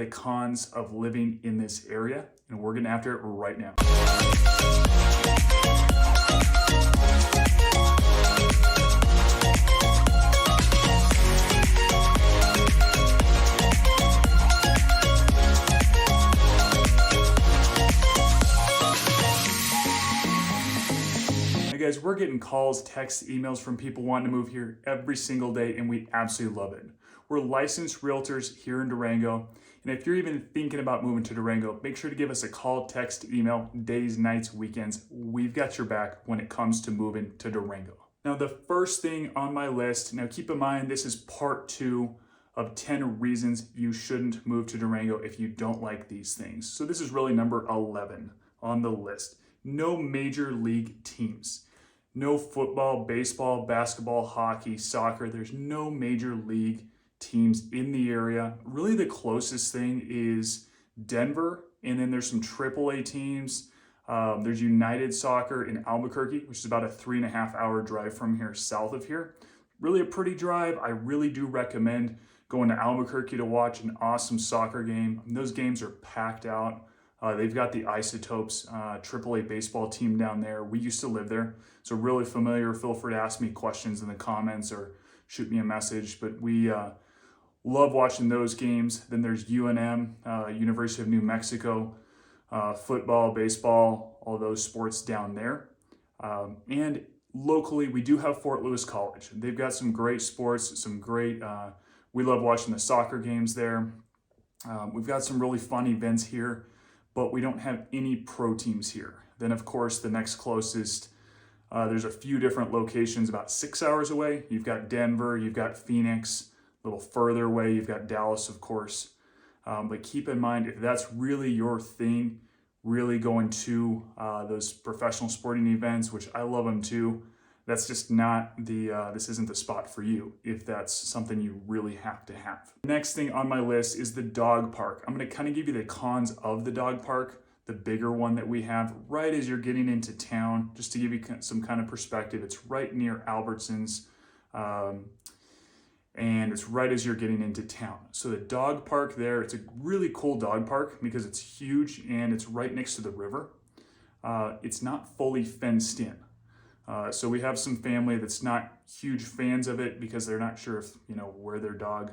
the cons of living in this area, and we're getting after it right now. Guys, we're getting calls, texts, emails from people wanting to move here every single day, and we absolutely love it. We're licensed realtors here in Durango, and if you're even thinking about moving to Durango, make sure to give us a call, text, email, days, nights, weekends. We've got your back when it comes to moving to Durango. Now, the first thing on my list, now keep in mind, this is part 2 of 10 reasons you shouldn't move to Durango if you don't like these things. So this is really number 11 on the list. No major league teams. No football, baseball, basketball, hockey, soccer. There's no major league teams in the area. Really the closest thing is Denver, and then there's some AAA teams. There's United Soccer in Albuquerque, which is about a 3.5-hour drive from here, south of here. Really a pretty drive. I really do recommend going to Albuquerque to watch an awesome soccer game. Those games are packed out. They've got the Isotopes AAA baseball team down there. We used to live there, so really familiar. Feel free to ask me questions in the comments or shoot me a message. But we love watching those games. Then there's UNM, University of New Mexico, football, baseball, all those sports down there. And locally, we do have Fort Lewis College. They've got some great sports, some great, we love watching the soccer games there. We've got some really fun events here, but we don't have any pro teams here. Then of course, the next closest, there's a few different locations about 6 hours away. You've got Denver, you've got Phoenix, a little further away, you've got Dallas, of course. But keep in mind, if that's really your thing, really going to those professional sporting events, which I love them too, that's just not this isn't the spot for you if that's something you really have to have. Next thing on my list is the dog park. I'm gonna kind of give you the cons of the dog park, the bigger one that we have right as you're getting into town, just to give you some kind of perspective. It's right near Albertsons, and it's right as you're getting into town. So the dog park there, it's a really cool dog park because it's huge and it's right next to the river. It's not fully fenced in. So we have some family that's not huge fans of it because they're not sure if, where their dog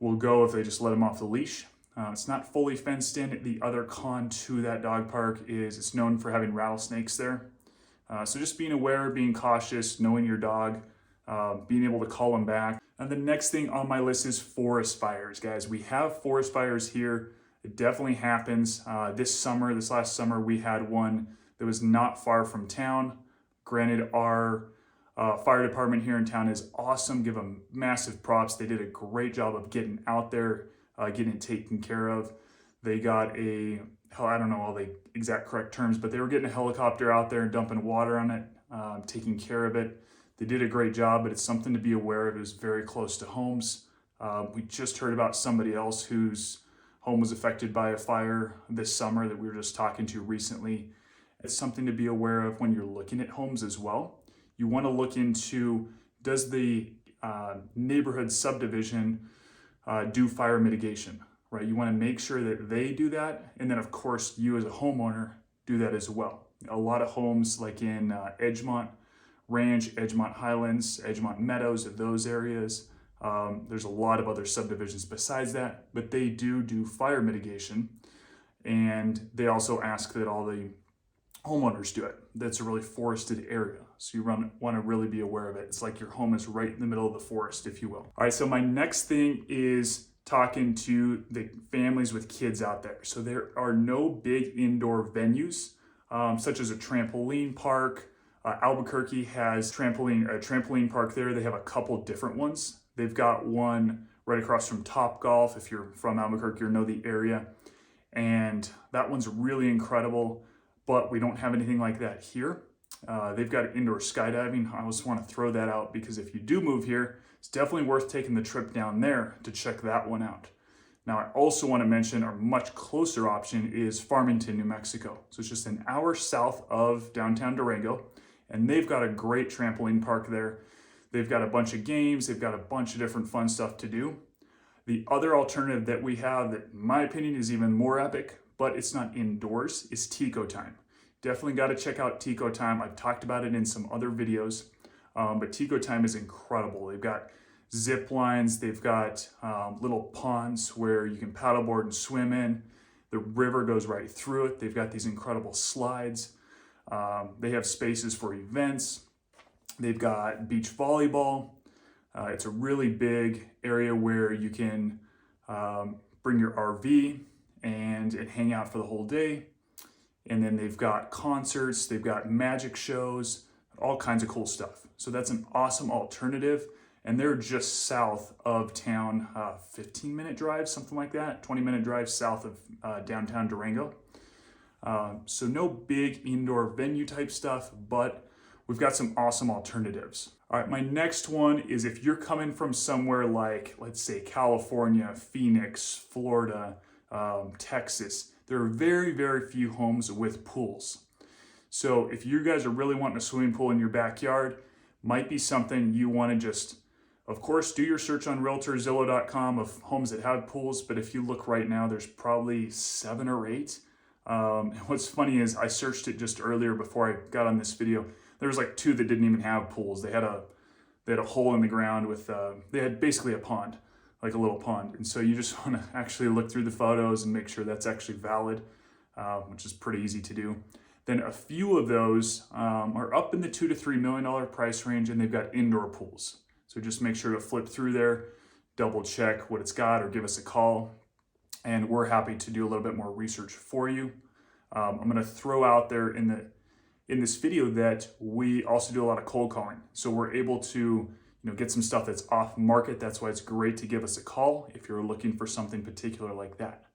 will go if they just let them off the leash. It's not fully fenced in. The other con to that dog park is it's known for having rattlesnakes there. So just being aware, being cautious, knowing your dog, being able to call them back. And the next thing on my list is forest fires, guys. We have forest fires here. It definitely happens. This last summer, we had one that was not far from town. Granted, our fire department here in town is awesome. Give them massive props. They did a great job of getting out there, getting it taken care of. They got I don't know all the exact correct terms, but they were getting a helicopter out there and dumping water on it, taking care of it. They did a great job, but it's something to be aware of. It was very close to homes. We just heard about somebody else whose home was affected by a fire this summer that we were just talking to recently. It's something to be aware of when you're looking at homes as well. You want to look into, does the neighborhood subdivision do fire mitigation, right? You want to make sure that they do that. And then of course, you as a homeowner do that as well. A lot of homes like in Edgemont Ranch, Edgemont Highlands, Edgemont Meadows, those areas. There's a lot of other subdivisions besides that, but they do fire mitigation. And they also ask that all the homeowners do it. That's a really forested area. So you want to really be aware of it. It's like your home is right in the middle of the forest, if you will. All right, so my next thing is talking to the families with kids out there. So there are no big indoor venues, such as a trampoline park. Albuquerque has a trampoline park there. They have a couple different ones. They've got one right across from Topgolf, if you're from Albuquerque or know the area. And that one's really incredible, but we don't have anything like that here. They've got indoor skydiving. I just want to throw that out because if you do move here, it's definitely worth taking the trip down there to check that one out. Now, I also want to mention our much closer option is Farmington, New Mexico. So it's just an hour south of downtown Durango, and they've got a great trampoline park there. They've got a bunch of games. They've got a bunch of different fun stuff to do. The other alternative that we have that, in my opinion, is even more epic, but it's not indoors, is Tico Time. Definitely got to check out Tico Time. I've talked about it in some other videos, but Tico Time is incredible. They've got zip lines, they've got little ponds where you can paddleboard and swim in. The river goes right through it. They've got these incredible slides. They have spaces for events. They've got beach volleyball. It's a really big area where you can bring your RV and hang out for the whole day. And then they've got concerts, they've got magic shows, all kinds of cool stuff. So that's an awesome alternative. And they're just south of town, 15-minute drive, something like that, 20-minute drive south of downtown Durango. So no big indoor venue type stuff, but we've got some awesome alternatives. All right, my next one is if you're coming from somewhere like, let's say, California, Phoenix, Florida, Texas, there are very, very few homes with pools. So if you guys are really wanting a swimming pool in your backyard, might be something you want to just, of course, do your search on realtorzillow.com of homes that have pools, but if you look right now, there's probably 7 or 8. What's funny is I searched it just earlier before I got on this video. There was like 2 that didn't even have pools. They had a hole in the ground with, they had basically a pond, like a little pond. And so you just want to actually look through the photos and make sure that's actually valid, which is pretty easy to do. Then a few of those are up in the $2 to $3 million price range, and they've got indoor pools. So just make sure to flip through there, double check what it's got, or give us a call. And we're happy to do a little bit more research for you. I'm going to throw out there in this video that we also do a lot of cold calling. So we're able to get some stuff that's off market. That's why it's great to give us a call if you're looking for something particular like that.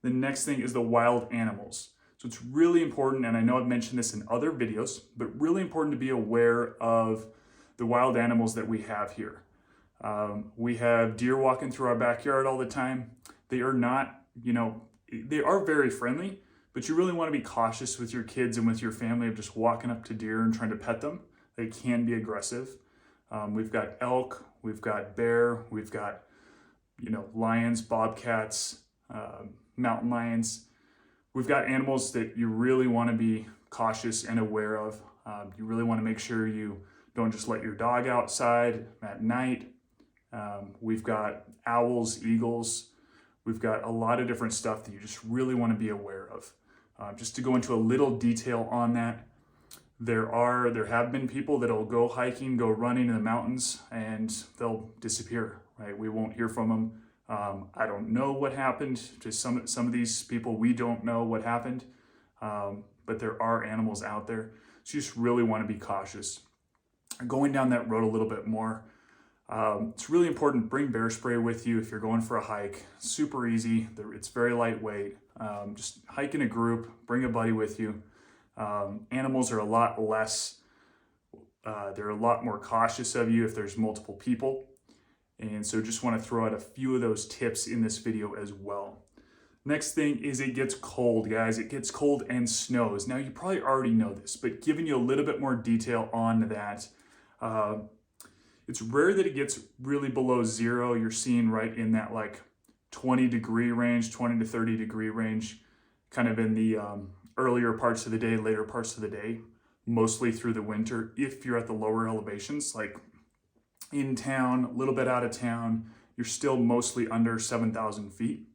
The next thing is the wild animals. So it's really important, and I know I've mentioned this in other videos, but really important to be aware of the wild animals that we have here. We have deer walking through our backyard all the time. They are not, they are very friendly, but you really want to be cautious with your kids and with your family of just walking up to deer and trying to pet them. They can be aggressive. We've got elk, we've got bear, we've got, lions, bobcats, mountain lions. We've got animals that you really want to be cautious and aware of. You really want to make sure you don't just let your dog outside at night. We've got owls, eagles. We've got a lot of different stuff that you just really want to be aware of. Just to go into a little detail on that, there have been people that'll go hiking, go running in the mountains, and they'll disappear, right? We won't hear from them. I don't know what happened to some of these people. We don't know what happened, but there are animals out there. So you just really want to be cautious. Going down that road a little bit more, it's really important, bring bear spray with you if you're going for a hike. Super easy, it's very lightweight. Just hike in a group, bring a buddy with you. Animals are a lot less, they're a lot more cautious of you if there's multiple people. And so just want to throw out a few of those tips in this video as well. Next thing is it gets cold, guys. It gets cold and snows. Now you probably already know this, but giving you a little bit more detail on that. It's rare that it gets really below 0. You're seeing right in that like 20 degree range, 20 to 30 degree range, kind of in the earlier parts of the day, later parts of the day, mostly through the winter. If you're at the lower elevations, like in town, a little bit out of town, you're still mostly under 7,000 feet.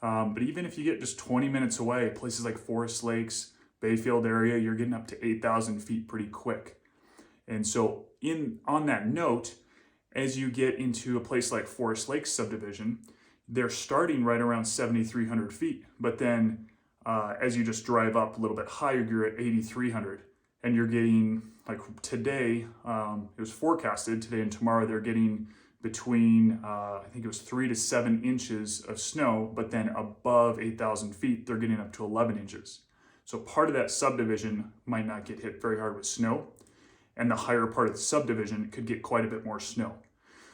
But even if you get just 20 minutes away, places like Forest Lakes, Bayfield area, you're getting up to 8,000 feet pretty quick. And so on that note, as you get into a place like Forest Lakes subdivision, they're starting right around 7,300 feet. But then as you just drive up a little bit higher, you're at 8,300. And you're getting, like today, it was forecasted, today and tomorrow, they're getting between, I think it was 3 to 7 inches of snow, but then above 8,000 feet, they're getting up to 11 inches. So part of that subdivision might not get hit very hard with snow, and the higher part of the subdivision could get quite a bit more snow.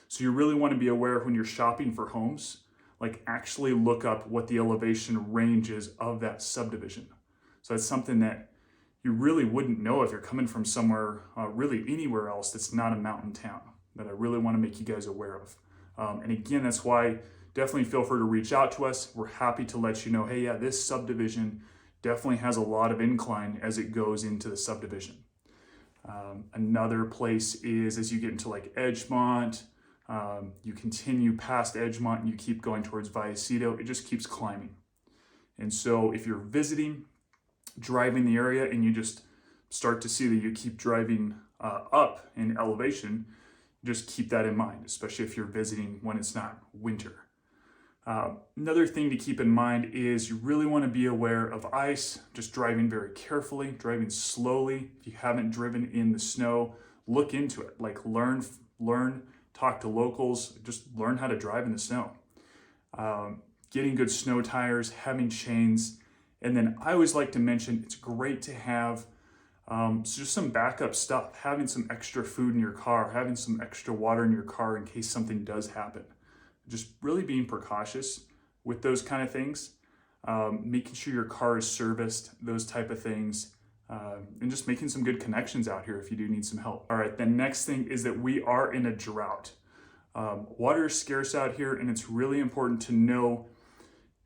So you really want to be aware when you're shopping for homes, like actually look up what the elevation range is of that subdivision. So that's something that you really wouldn't know if you're coming from somewhere, really anywhere else that's not a mountain town, that I really want to make you guys aware of. And again, that's why definitely feel free to reach out to us. We're happy to let you know, hey, yeah, this subdivision definitely has a lot of incline as it goes into the subdivision. Another place is as you get into like Edgemont, you continue past Edgemont and you keep going towards Vallecito, it just keeps climbing. And so if you're visiting, driving the area, and you just start to see that you keep driving up in elevation, just keep that in mind, especially if you're visiting when it's not winter. Another thing to keep in mind is you really want to be aware of ice, just driving very carefully, driving slowly. If you haven't driven in the snow, look into it, like learn, talk to locals, just learn how to drive in the snow. Getting good snow tires, having chains, and then I always like to mention it's great to have just some backup stuff, having some extra food in your car, having some extra water in your car in case something does happen. Just really being precautious with those kind of things, making sure your car is serviced, those type of things, and just making some good connections out here if you do need some help. All right, the next thing is that we are in a drought. Water is scarce out here, and it's really important to know,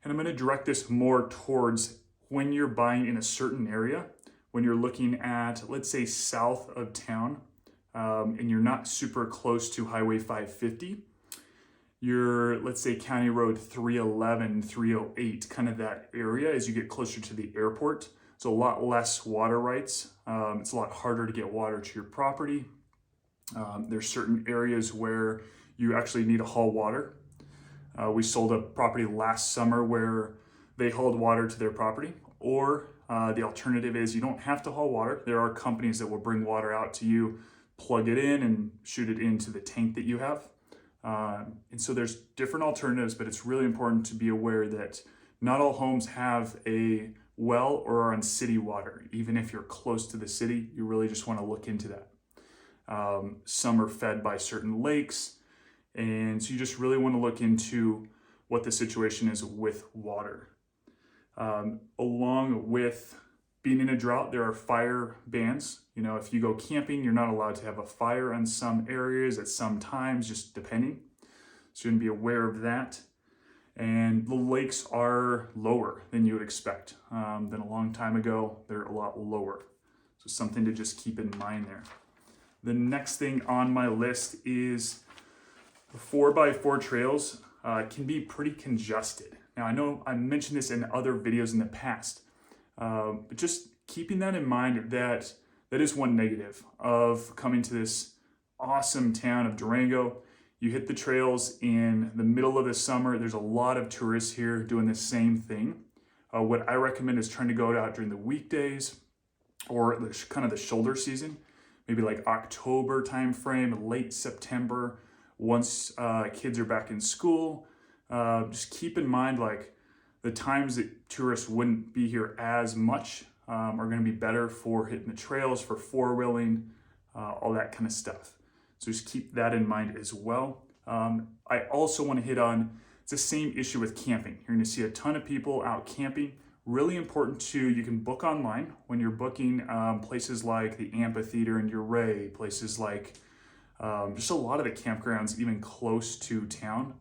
and I'm going to direct this more towards when you're buying in a certain area, when you're looking at, let's say, south of town, and you're not super close to Highway 550, you're, let's say, County Road 311, 308, kind of that area as you get closer to the airport. It's a lot less water rights. It's a lot harder to get water to your property. There's certain areas where you actually need to haul water. We sold a property last summer where they hauled water to their property, or the alternative is you don't have to haul water. There are companies that will bring water out to you, plug it in and shoot it into the tank that you have. And so there's different alternatives, but it's really important to be aware that not all homes have a well or are on city water. Even if you're close to the city, you really just want to look into that. Some are fed by certain lakes, and so you just really want to look into what the situation is with water. Along with being in a drought, there are fire bans. You know, if you go camping, you're not allowed to have a fire in some areas at some times, just depending. So you're gonna be aware of that. And the lakes are lower than you would expect. Than a long time ago, they're a lot lower. So something to just keep in mind there. The next thing on my list is the 4x4 trails can be pretty congested. Now I know I mentioned this in other videos in the past, but just keeping that in mind, that is one negative of coming to this awesome town of Durango. You hit the trails in the middle of the summer. There's a lot of tourists here doing the same thing. What I recommend is trying to go out during the weekdays or kind of the shoulder season, maybe like October timeframe, late September, once kids are back in school. Just keep in mind, like, the times that tourists wouldn't be here as much are going to be better for hitting the trails, for four-wheeling, all that kind of stuff. So just keep that in mind as well. I also want to hit on, it's the same issue with camping. You're going to see a ton of people out camping. Really important too, you can book online when you're booking places like the amphitheater in Uray, places like just a lot of the campgrounds even close to town.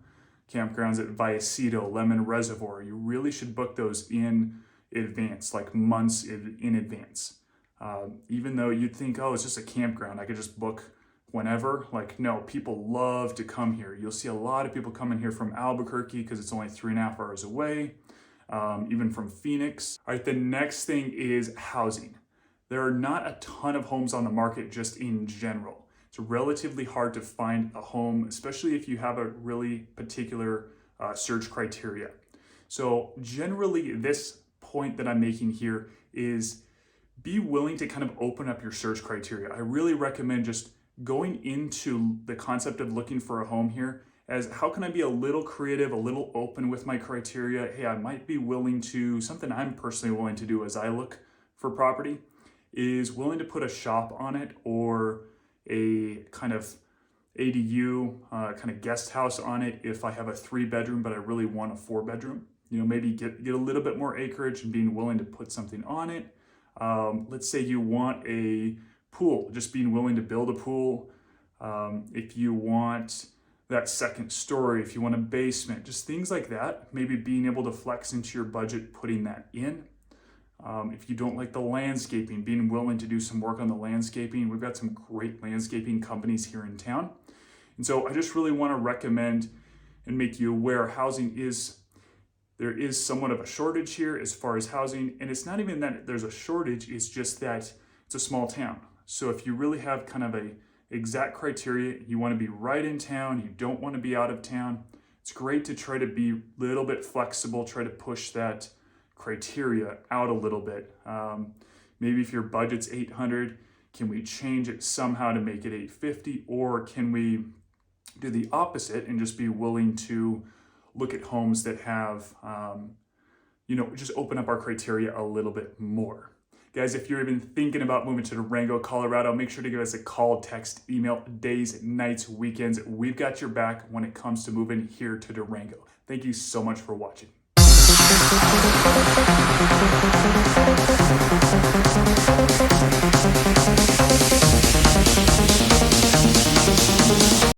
Campgrounds at Vallecito, Lemon Reservoir, you really should book those in advance, like months in advance. Even though you'd think, oh, it's just a campground, I could just book whenever. Like, no, people love to come here. You'll see a lot of people coming here from Albuquerque because it's only 3.5 hours away, even from Phoenix. All right, the next thing is housing. There are not a ton of homes on the market just in general. It's relatively hard to find a home, especially if you have a really particular search criteria. So generally, this point that I'm making here is be willing to kind of open up your search criteria. I really recommend just going into the concept of looking for a home here as, how can I be a little creative, a little open with my criteria? Hey, I might be willing to, something I'm personally willing to do as I look for property is willing to put a shop on it, or a kind of ADU, kind of guest house on it if I have a 3-bedroom, but I really want a 4-bedroom. You know, maybe get a little bit more acreage and being willing to put something on it. Let's say you want a pool, just being willing to build a pool. If you want that second story, if you want a basement, just things like that. Maybe being able to flex into your budget, putting that in. If you don't like the landscaping, being willing to do some work on the landscaping. We've got some great landscaping companies here in town. And so I just really want to recommend and make you aware there is somewhat of a shortage here as far as housing. And it's not even that there's a shortage, it's just that it's a small town. So if you really have kind of a exact criteria, you want to be right in town, you don't want to be out of town, it's great to try to be a little bit flexible, try to push that criteria out a little bit. Maybe if your budget's 800, can we change it somehow to make it 850, or can we do the opposite and just be willing to look at homes that have, just open up our criteria a little bit more. Guys, if you're even thinking about moving to Durango, Colorado, make sure to give us a call, text, email, days, nights, weekends. We've got your back when it comes to moving here to Durango. Thank you so much for watching.